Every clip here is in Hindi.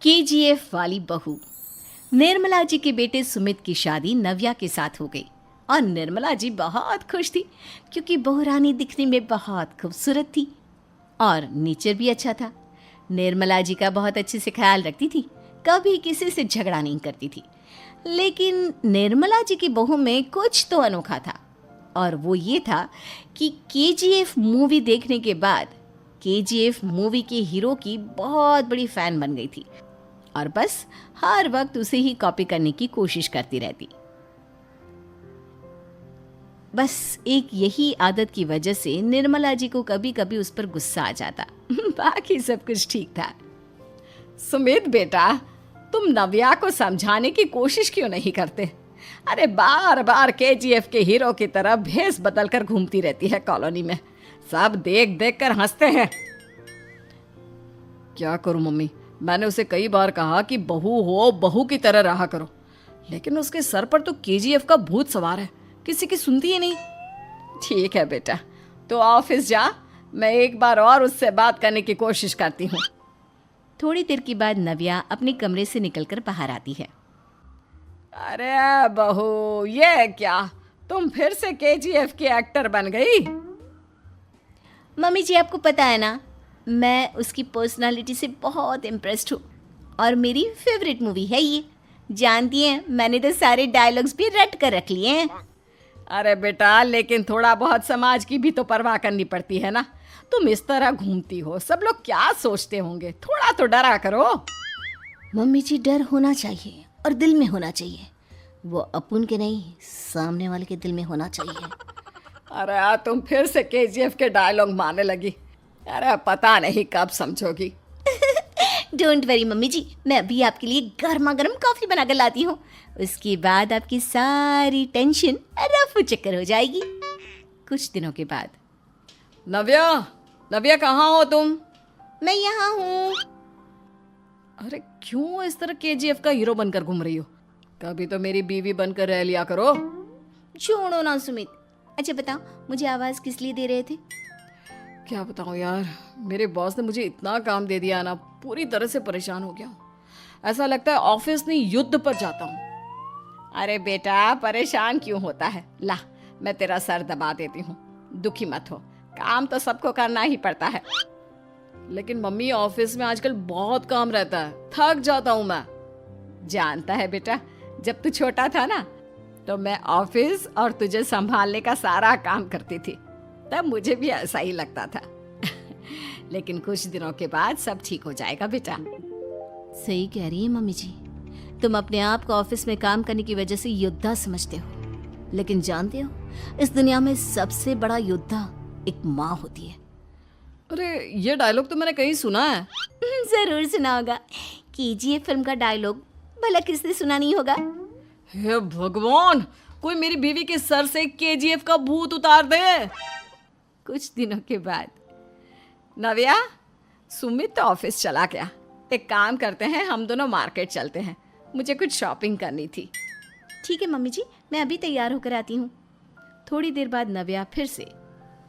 केजीएफ वाली बहू। निर्मला जी के बेटे सुमित की शादी नव्या के साथ हो गई और निर्मला जी बहुत खुश थी क्योंकि बहू रानी दिखने में बहुत खूबसूरत थी और नेचर भी अच्छा था। निर्मला जी का बहुत अच्छे से ख्याल रखती थी, कभी किसी से झगड़ा नहीं करती थी। लेकिन निर्मला जी की बहू में कुछ तो अनोखा था और वो ये था कि केजीएफ मूवी देखने के बाद केजीएफ मूवी के हीरो की बहुत बड़ी फ़ैन बन गई थी और बस हर वक्त उसे ही कॉपी करने की कोशिश करती रहती। बस एक यही आदत की वजह से निर्मला जी को कभी कभी उस पर गुस्सा आ जाता। बाकी सब कुछ ठीक था। सुमित बेटा, तुम नव्या को समझाने की कोशिश क्यों नहीं करते? अरे बार बार केजीएफ के हीरो की तरह भेस बदल कर घूमती रहती है कॉलोनी में, सब देख देख कर हंसते हैं। क्या करूं मम्मी, मैंने उसे कई बार कहा कि बहू हो, बहू की तरह रहा करो, लेकिन उसके सर पर तो केजीएफ का भूत सवार है, किसी की सुनती ही नहीं। ठीक है बेटा, तो ऑफिस जा, मैं एक बार और उससे बात करने की कोशिश करती हूँ। थोड़ी देर के बाद नव्या अपने कमरे से निकलकर बाहर आती है। अरे बहू, ये क्या, तुम फिर से केजीएफ की एक्टर बन गई? मम्मी जी, आपको पता है ना, मैं उसकी पर्सनालिटी से बहुत इम्प्रेस्ड हूँ और मेरी फेवरेट मूवी है ये। जानती हैं, मैंने तो सारे डायलॉग्स भी रट कर रख लिए हैं। अरे बेटा, लेकिन थोड़ा बहुत समाज की भी तो परवाह करनी पड़ती है ना। तुम इस तरह घूमती हो, सब लोग क्या सोचते होंगे, थोड़ा तो डरा करो। मम्मी जी, डर होना चाहिए और दिल में होना चाहिए, वो अपुन के नहीं, सामने वाले के दिल में होना चाहिए। अरे तुम फिर से केजीएफ के डायलॉग मारने लगी। अरे पता नहीं कब समझोगी। डोंट वरी मम्मी जी, मैं अभी आपके लिए गर्मा गर्म कॉफ़ी बना कर लाती हूँ, उसके बाद आपकी सारी टेंशन रफू चक्कर हो जाएगी। कुछ दिनों के बाद। नव्या, नव्या कहाँ हो तुम? मैं यहाँ हूँ। अरे क्यों इस तरह केजीएफ का हीरो बनकर घूम रही हो? कभी तो मेरी बीवी बनकर रह लिया करो। छोड़ो ना सुमित। अच्छा बताओ, मुझे आवाज़ किस लिए दे रहे थे? क्या बताऊँ यार, मेरे बॉस ने मुझे इतना काम दे दिया ना, पूरी तरह से परेशान हो गया हूँ। ऐसा लगता है ऑफिस नहीं, युद्ध पर जाता हूँ। अरे बेटा, परेशान क्यों होता है? ला, मैं तेरा सर दबा देती हूँ, दुखी मत हो, काम तो सबको करना ही पड़ता है। लेकिन मम्मी, ऑफिस में आजकल बहुत काम रहता है, थक जाता हूँ मैं। जानता है बेटा, जब तू छोटा था ना, तो मैं ऑफिस और तुझे संभालने का सारा काम करती थी, तब मुझे भी ऐसा ही लगता था। लेकिन कुछ दिनों के बाद सब ठीक हो जाएगा बेटा। सही कह रही है मम्मी जी, तुम अपने आप को ऑफिस में काम करने की वजह से योद्धा समझते हो, लेकिन जानते हो, इस दुनिया में सबसे बड़ा योद्धा एक माँ होती है। अरे ये डायलॉग तो मैंने कहीं सुना है। जरूर सुना होगा, केजीएफ फिल्म का डायलॉग, भला किसने सुना नहीं होगा? हे भगवान, कोई मेरी बीवी के सर से केजीएफ का भूत उतार दे। कुछ दिनों के बाद। नव्या, सुमित तो ऑफिस चला गया, एक काम करते हैं, हम दोनों मार्केट चलते हैं, मुझे कुछ शॉपिंग करनी थी। ठीक है मम्मी जी, मैं अभी तैयार होकर आती हूँ। थोड़ी देर बाद नव्या फिर से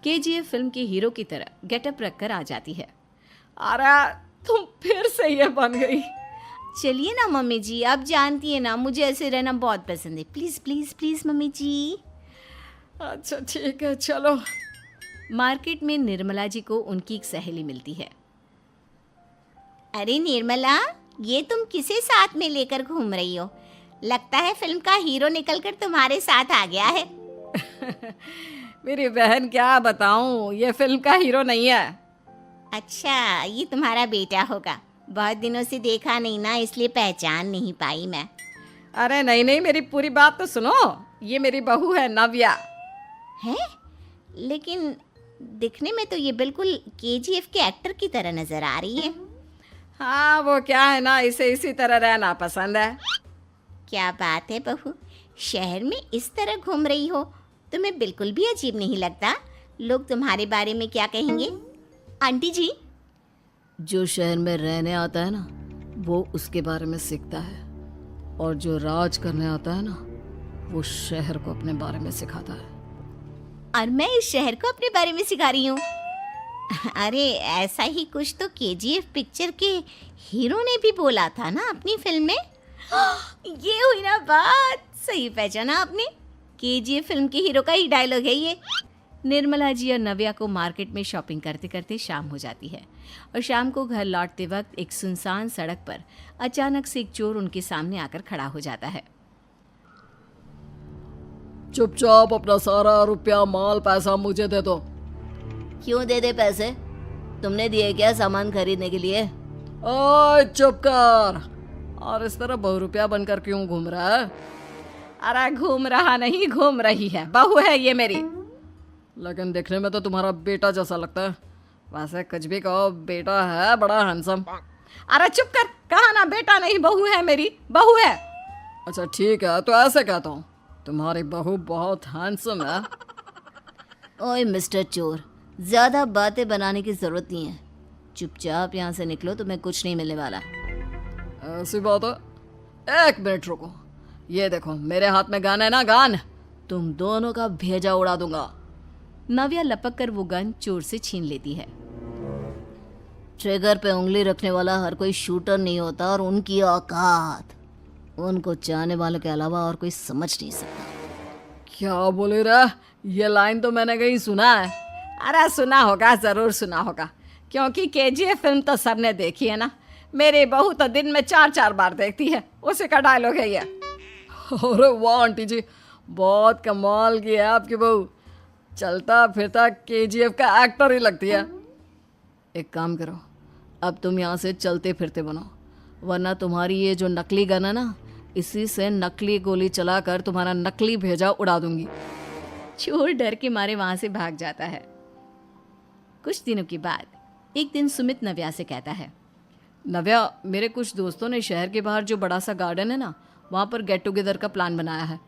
केजीएफ फिल्म के हीरो की तरह गेटअप रखकर आ जाती है। अरे तुम फिर से ये बन गई। चलिए ना मम्मी जी, आप जानती है ना, मुझे ऐसे रहना बहुत पसंद है। प्लीज़ प्लीज़ प्लीज़ मम्मी जी। अच्छा ठीक है, चलो। मार्केट में निर्मला जी को उनकी एक सहेली मिलती है। अरे निर्मला, ये तुम किसे साथ में लेकर घूम रही हो? लगता है फिल्म का हीरो निकलकर तुम्हारे साथ आ गया है। मेरी बहन, क्या बताऊं, ये फिल्म का हीरो नहीं है। अच्छा, ये तुम्हारा बेटा होगा, बहुत दिनों से देखा नहीं ना, इसलिए पहचान नहीं पाई मैं। अरे नहीं नहीं, मेरी पूरी बात तो सुनो, ये मेरी बहू है नव्या। है? लेकिन दिखने में तो ये बिल्कुल केजीएफ के एक्टर की तरह नजर आ रही है। हाँ, वो क्या है ना, इसे इसी तरह रहना पसंद है। क्या बात है बहू, शहर में इस तरह घूम रही हो, तुम्हें बिल्कुल भी अजीब नहीं लगता? लोग तुम्हारे बारे में क्या कहेंगे? आंटी जी, जो शहर में रहने आता है ना, वो उसके बारे में सीखता है, और जो राज करने आता है ना, वो शहर को अपने बारे में सिखाता है। और मैं इस शहर को अपने बारे में सिखा रही हूँ। अरे ऐसा ही कुछ तो केजीएफ पिक्चर के हीरो ने भी बोला था ना अपनी फिल्म में। ये हुई ना बात, सही पहचाना आपने। केजीएफ फिल्म के हीरो का ही डायलॉग है ये। निर्मला जी और नव्या को मार्केट में शॉपिंग करते करते शाम हो जाती है और शाम को घर लौटते वक्त एक सुनसान सड़क पर अचानक से एक चोर उनके सामने आकर खड़ा हो जाता है। चुपचाप अपना सारा रुपया माल पैसा मुझे दे दो। क्यों दे दे पैसे? तुमने दिए क्या सामान खरीदने के लिए? ओए चुप कर। और इस तरह बहुरुपया बनकर क्यों घूम रहा है? अरे घूम रहा नहीं, घूम रही है, बहू है ये मेरी। लेकिन देखने में तो तुम्हारा बेटा जैसा लगता है। वैसे कुछ भी कहो, बेटा है बड़ा हैंडसम। अरे चुप कर, कहा ना बेटा नहीं बहू है मेरी, बहू है। अच्छा ठीक है, तो ऐसे कहता हूँ, तुम्हारी बहू बहुत हैंडसम है। ओए मिस्टर चोर, ज्यादा बातें बनाने की जरूरत नहीं है। चुपचाप यहाँ से निकलो, तुम्हें कुछ नहीं मिलने वाला। ऐसी बात है? एक मिनट रुको, ये देखो मेरे हाथ में गन है ना, गन। तुम दोनों का भेजा उड़ा दूंगा। नव्या लपक कर वो गन चोर से छीन लेती है। ट्रिगर पे उंगली रखने वाला हर कोई शूटर नहीं होता, और उनकी औकात उनको चाहने वालों के अलावा और कोई समझ नहीं सकता। क्या बोले रे? ये लाइन तो मैंने कहीं सुना है। अरे सुना होगा, जरूर सुना होगा, क्योंकि केजीएफ फिल्म तो सबने देखी है ना। मेरी बहू तो दिन में 4-4 बार देखती है, उसी का डायलॉग है ये। अरे वाह आंटी जी, बहुत कमाल की है आपकी बहू। चलता फिरता केजीएफ का एक्टर ही लगती है। एक काम करो, अब तुम यहाँ से चलते फिरते बनो, वरना तुम्हारी ये जो नकली गन है ना, इसी से नकली गोली चलाकर तुम्हारा नकली भेजा उड़ा दूंगी। चोर डर के मारे वहां से भाग जाता है। कुछ दिनों के बाद एक दिन सुमित नव्या से कहता है, नव्या, मेरे कुछ दोस्तों ने शहर के बाहर जो बड़ा सा गार्डन है ना, वहाँ पर गेट टुगेदर का प्लान बनाया है।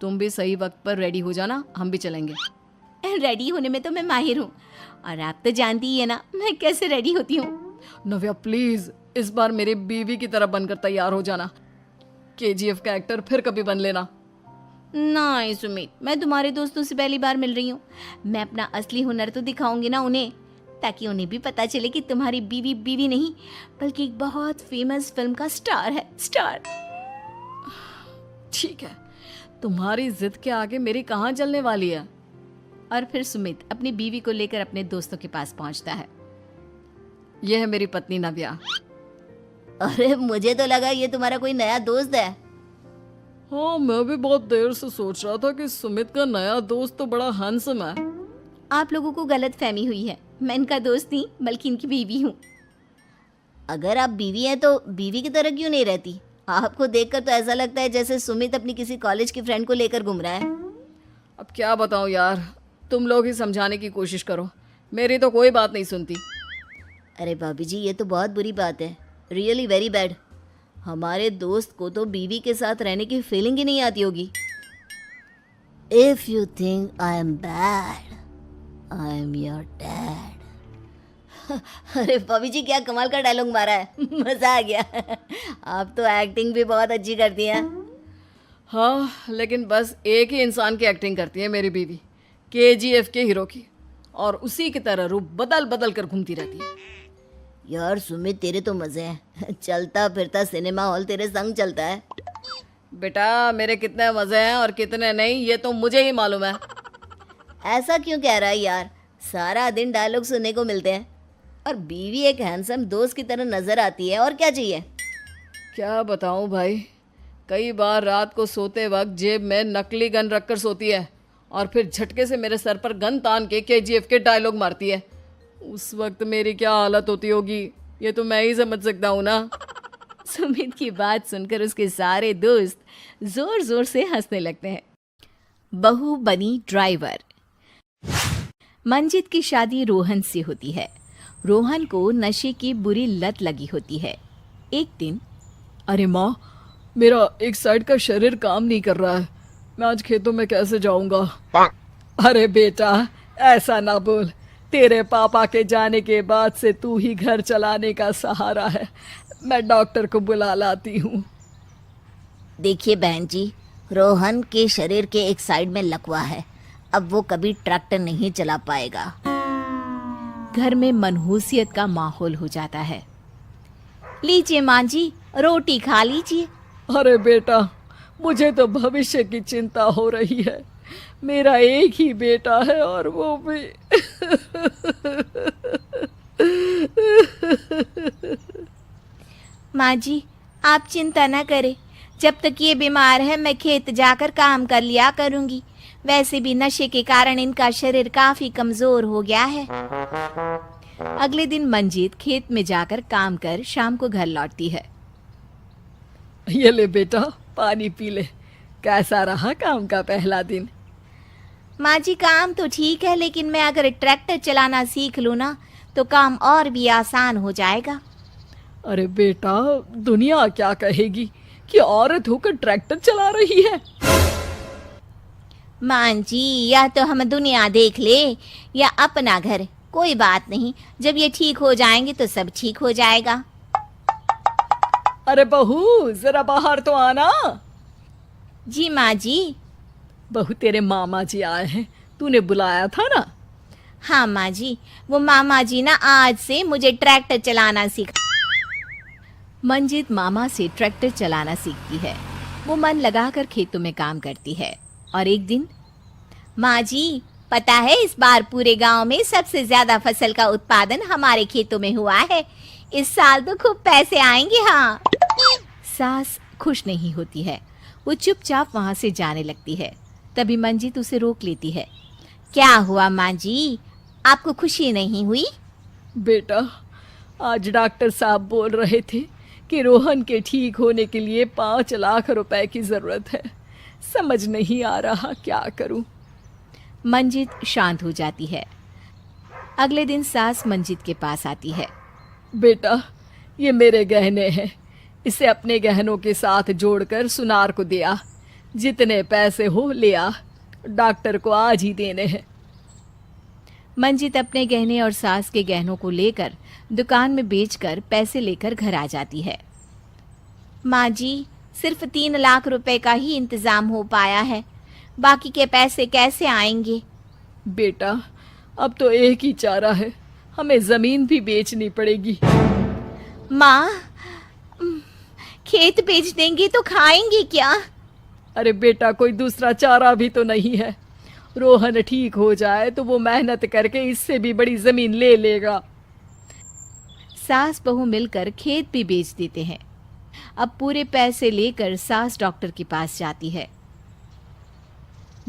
तुम भी सही वक्त पर रेडी हो जाना, हम भी चलेंगे। रेडी होने में तो मैं माहिर हूँ, और आप तो जानती ही है ना मैं कैसे रेडी होती हूँ। नव्या प्लीज, इस बार मेरी बीवी की तरह बनकर तैयार हो जाना। केजीएफ का एक्टर फिर कभी बन लेना। नहीं सुमित, मैं तुम्हारे दोस्तों से पहली बार मिल रही हूँ। मैं अपना असली हुनर तो दिखाऊंगी ना उन्हें, ताकि उन्हें भी पता चले कि तुम्हारी बीवी बीवी नहीं बल्कि एक बहुत फेमस फिल्म का स्टार है, स्टार। ठीक है, तुम्हारी जिद के आगे मेरी कहाँ चलने वाली है। और फिर सुमित अपनी बीवी को लेकर अपने दोस्तों के पास पहुंचता है। यह है मेरी पत्नी नव्या। अरे मुझे तो लगा ये तुम्हारा कोई नया दोस्त है। हाँ, मैं भी बहुत देर से सोच रहा था कि सुमित का नया दोस्त तो बड़ा हैंडसम है। आप लोगों को गलत फहमी हुई है, मैं इनका दोस्त नहीं बल्कि इनकी बीवी हूँ। अगर आप बीवी हैं तो बीवी की तरह क्यों नहीं रहती? आपको देखकर तो ऐसा लगता है जैसे सुमित अपनी किसी कॉलेज की फ्रेंड को लेकर घूम रहा है। अब क्या बताऊँ यार, तुम लोग ही समझाने की कोशिश करो, मेरी तो कोई बात नहीं सुनती। अरे भाभी जी, ये तो बहुत बुरी बात है, रियली वेरी बैड। हमारे दोस्त को तो बीवी के साथ रहने की फीलिंग ही नहीं आती होगी। If you think I am bad, I am your dad. अरे भाभी जी, क्या कमाल का डायलॉग मारा है, मजा आ गया। आप तो एक्टिंग भी बहुत अच्छी करती हैं। हाँ, लेकिन बस एक ही इंसान की एक्टिंग करती है मेरी बीवी, केजीएफ के हीरो की, और उसी की तरह रूप बदल बदल कर घूमती रहती है। यार सुमित, तेरे तो मजे हैं, चलता फिरता सिनेमा हॉल तेरे संग चलता है। बेटा, मेरे कितने मजे हैं और कितने नहीं ये तो मुझे ही मालूम है। ऐसा क्यों कह रहा है यार, सारा दिन डायलॉग सुनने को मिलते हैं, और बीवी एक हैंडसम दोस्त की तरह नजर आती है, और क्या चाहिए। क्या बताऊं भाई, कई बार रात को सोते वक्त जेब में नकली गन रखकर सोती है और फिर झटके से मेरे सर पर गन तान के केजीएफ के डायलॉग मारती है। उस वक्त मेरी क्या हालत होती होगी ये तो मैं ही समझ सकता हूँ ना। सुमित की बात सुनकर उसके सारे दोस्त जोर जोर से हंसने लगते हैं। बहू बनी ड्राइवर। मंजित की शादी रोहन से होती है। रोहन को नशे की बुरी लत लगी होती है। एक दिन, अरे माँ, मेरा एक साइड का शरीर काम नहीं कर रहा है, मैं आज खेतों में कैसे जाऊंगा। अरे बेटा, ऐसा ना बोल, तेरे पापा के जाने के बाद से तू ही घर चलाने का सहारा है। मैं डॉक्टर को बुला लाती हूँ। देखिए बहन जी, रोहन के शरीर के एक साइड में लकवा है, अब वो कभी ट्रैक्टर नहीं चला पाएगा। घर में मनहूसियत का माहौल हो जाता है। लीजिए माँ जी, रोटी खा लीजिए। अरे बेटा, मुझे तो भविष्य की चिंता हो रही है। मेरा एक ही बेटा है और वो भी माँ जी, आप चिंता न करें। जब तक ये बीमार है मैं खेत जाकर काम कर लिया करूँगी। वैसे भी नशे के कारण इनका शरीर काफ़ी कमज़ोर हो गया है। अगले दिन मंजीत खेत में जाकर काम कर शाम को घर लौटती है। ये ले बेटा, पानी पी ले। कैसा रहा काम का पहला दिन? माँ जी, काम तो ठीक है, लेकिन मैं अगर ट्रैक्टर चलाना सीख लूँ ना तो काम और भी आसान हो जाएगा। अरे बेटा, दुनिया क्या कहेगी कि औरत होकर ट्रैक्टर चला रही है। माँ जी, या तो हम दुनिया देख ले या अपना घर, कोई बात नहीं। जब ये ठीक हो जाएंगे तो सब ठीक हो जाएगा। अरे बहू, जरा बाहर तो आना। जी माँ जी। बहू, तेरे मामा जी आए हैं, तूने बुलाया था ना? हाँ माँ जी, वो मामा जी ना आज से मुझे ट्रैक्टर चलाना सीखा। मंजीत मामा से ट्रैक्टर चलाना सीखती है। वो मन लगाकर खेतों में काम करती है। और एक दिन, माँ जी, पता है इस बार पूरे गांव में सबसे ज्यादा फसल का उत्पादन हमारे खेतों में हुआ है। इस साल तो खूब पैसे आएंगे। हाँ। सास खुश नहीं होती है। वो चुपचाप वहां से जाने लगती है। तभी मंजीत उसे रोक लेती है। क्या हुआ माँ जी, आपको खुशी नहीं हुई? बेटा, आज डॉक्टर साहब बोल रहे थे कि रोहन के ठीक होने के लिए 5 लाख रुपए की जरूरत है। समझ नहीं आ रहा क्या करूं। मंजीत शांत हो जाती है। अगले दिन सास मंजीत के पास आती है। बेटा, ये मेरे गहने हैं। इसे अपने गहनों के साथ जोड़कर सुनार को दे आ। जितने पैसे हो ले आ। डॉक्टर को आज ही देने हैं। मंजीत अपने गहने और सास के गहनों को लेकर दुकान में बेचकर पैसे लेकर घर आ जाती है। माँ जी, सिर्फ 3 लाख रुपए का ही इंतजाम हो पाया है। बाकी के पैसे कैसे आएंगे? बेटा, अब तो एक ही चारा है, हमें जमीन भी बेचनी पड़ेगी। माँ, खेत बेच देंगे तो खाएंगे क्या? अरे बेटा, कोई दूसरा चारा भी तो नहीं है। रोहन ठीक हो जाए तो वो मेहनत करके इससे भी बड़ी जमीन ले लेगा। सास बहू मिलकर खेत भी बेच देते हैं। अब पूरे पैसे लेकर सास डॉक्टर के पास जाती है।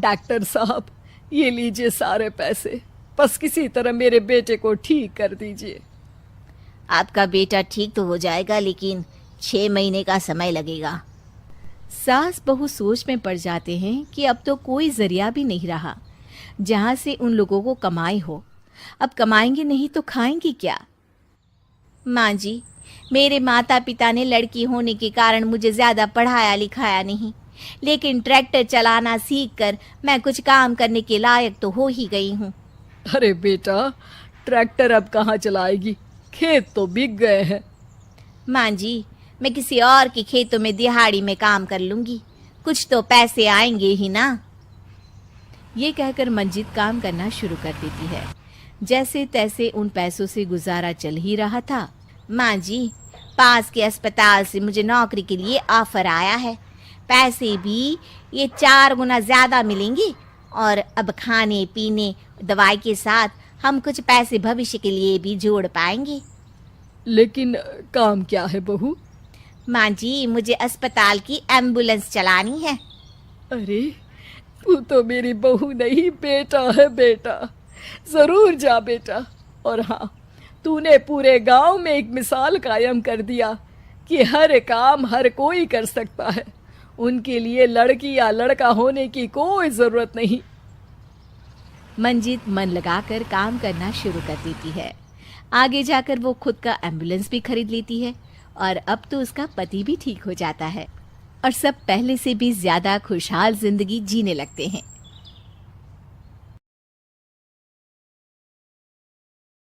डॉक्टर साहब, ये लीजिए सारे पैसे। बस किसी तरह मेरे बेटे को ठीक कर दीजिए। आपका बेटा ठीक तो हो जाएगा, लेकिन 6 महीने का समय लगेगा। सास बहू सोच में पड़ जाते हैं कि अब तो कोई जरिया भी नहीं रहा जहां से उन लोगों को कमाई हो। अब कमाएंगे नहीं तो खाएंगे क्या? माँ जी, मेरे माता पिता ने लड़की होने के कारण मुझे ज़्यादा पढ़ाया लिखाया नहीं, लेकिन ट्रैक्टर चलाना सीखकर मैं कुछ काम करने के लायक तो हो ही गई हूँ। अरे बेटा, ट्रैक्टर अब कहाँ चलाएगी? खेत तो बिक गए हैं। माँ जी, मैं किसी और के खेतों में दिहाड़ी में काम कर लूँगी, कुछ तो पैसे आएंगे ही ना। ये कहकर मंजीत काम करना शुरू कर देती है। जैसे तैसे उन पैसों से गुजारा चल ही रहा था। माँ जी, पास के अस्पताल से मुझे नौकरी के लिए ऑफर आया है। पैसे भी ये 4 गुना ज़्यादा मिलेंगे और अब खाने पीने दवाई के साथ हम कुछ पैसे भविष्य के लिए भी जोड़ पाएंगे। लेकिन काम क्या है बहू? माँ जी, मुझे अस्पताल की एम्बुलेंस चलानी है। अरे, तू तो मेरी बहू नहीं, बेटा है बेटा। जरूर जा बेटा। और हाँ, तूने पूरे गांव में एक मिसाल कायम कर दिया कि हर काम हर कोई कर सकता है। उनके लिए लड़की या लड़का होने की कोई जरूरत नहीं। मंजीत मन लगाकर काम करना शुरू कर देती है। आगे जाकर वो खुद का एम्बुलेंस भी खरीद लेती है और अब तो उसका पति भी ठीक हो जाता है और सब पहले से भी ज्यादा खुशहाल जिंदगी जीने लगते हैं।